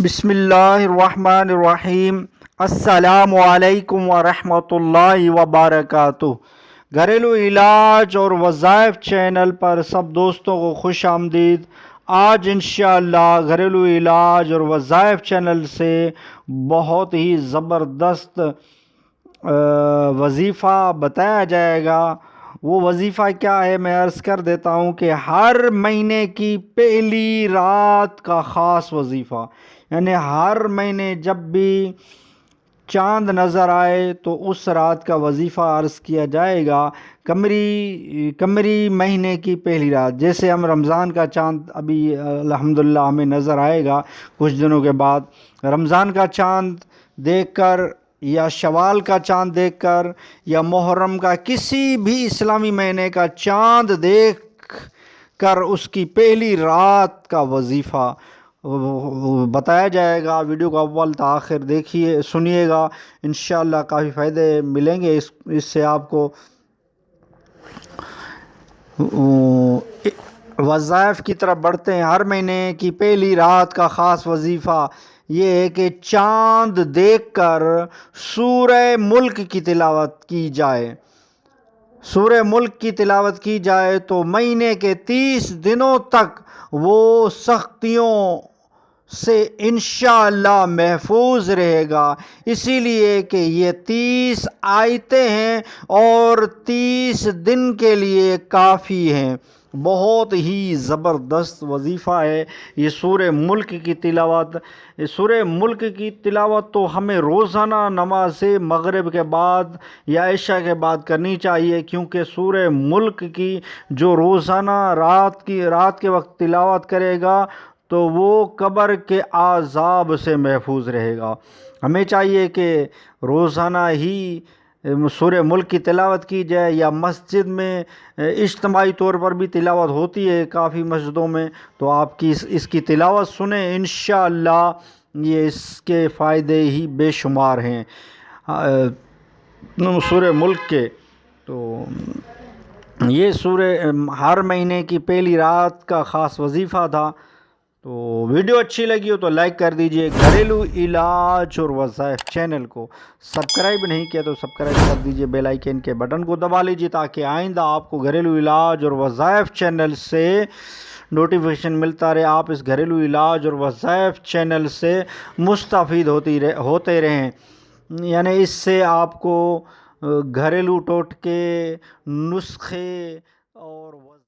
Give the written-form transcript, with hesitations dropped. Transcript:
بسم اللہ الرحمن الرحیم۔ السلام علیکم ورحمۃ اللہ وبرکاتہ۔ گھریلو علاج اور وظائف چینل پر سب دوستوں کو خوش آمدید۔ آج انشاءاللہ گھریلو علاج اور وظائف چینل سے بہت ہی زبردست وظیفہ بتایا جائے گا۔ وہ وظیفہ کیا ہے میں عرض کر دیتا ہوں کہ ہر مہینے کی پہلی رات کا خاص وظیفہ، یعنی ہر مہینے جب بھی چاند نظر آئے تو اس رات کا وظیفہ عرض کیا جائے گا۔ قمری مہینے کی پہلی رات، جیسے ہم رمضان کا چاند ابھی الحمدللہ ہمیں نظر آئے گا کچھ دنوں کے بعد، رمضان کا چاند دیکھ کر یا شوال کا چاند دیکھ کر یا محرم کا کسی بھی اسلامی مہینے کا چاند دیکھ کر اس کی پہلی رات کا وظیفہ بتایا جائے گا۔ ویڈیو کو اول تا آخر دیکھیے، سنیے گا، انشاءاللہ کافی فائدے ملیں گے اس سے آپ کو۔ وظائف کی طرف بڑھتے ہیں۔ ہر مہینے کی پہلی رات کا خاص وظیفہ یہ ہے کہ چاند دیکھ کر سورہ ملک کی تلاوت کی جائے۔ سورہ ملک کی تلاوت کی جائے تو مہینے کے 30 دنوں تک وہ سختیوں سے انشاءاللہ محفوظ رہے گا، اسی لیے کہ یہ 30 آیتیں ہیں اور 30 دن کے لیے کافی ہیں۔ بہت ہی زبردست وظیفہ ہے یہ سورہ ملک کی تلاوت۔ سورہ ملک کی تلاوت تو ہمیں روزانہ نماز مغرب کے بعد یا عشاء کے بعد کرنی چاہیے، کیونکہ سورہ ملک کی جو روزانہ رات کے وقت تلاوت کرے گا تو وہ قبر کے عذاب سے محفوظ رہے گا۔ ہمیں چاہیے کہ روزانہ ہی سورہ ملک کی تلاوت کی جائے، یا مسجد میں اجتماعی طور پر بھی تلاوت ہوتی ہے کافی مسجدوں میں، تو آپ کی اس کی تلاوت سنیں، انشاءاللہ یہ اس کے فائدے ہی بے شمار ہیں سورہ ملک کے۔ تو یہ سورہ ہر مہینے کی پہلی رات کا خاص وظیفہ تھا۔ تو ویڈیو اچھی لگی ہو تو لائک کر دیجئے۔ گھریلو علاج اور وظائف چینل کو سبسکرائب نہیں کیا تو سبسکرائب کر دیجئے، بیل آئیکن کے بٹن کو دبا لیجئے تاکہ آئندہ آپ کو گھریلو علاج اور وظائف چینل سے نوٹیفیکیشن ملتا رہے، آپ اس گھریلو علاج اور وظائف چینل سے مستفید ہوتے رہیں۔ یعنی اس سے آپ کو گھریلو ٹوٹکے، نسخے،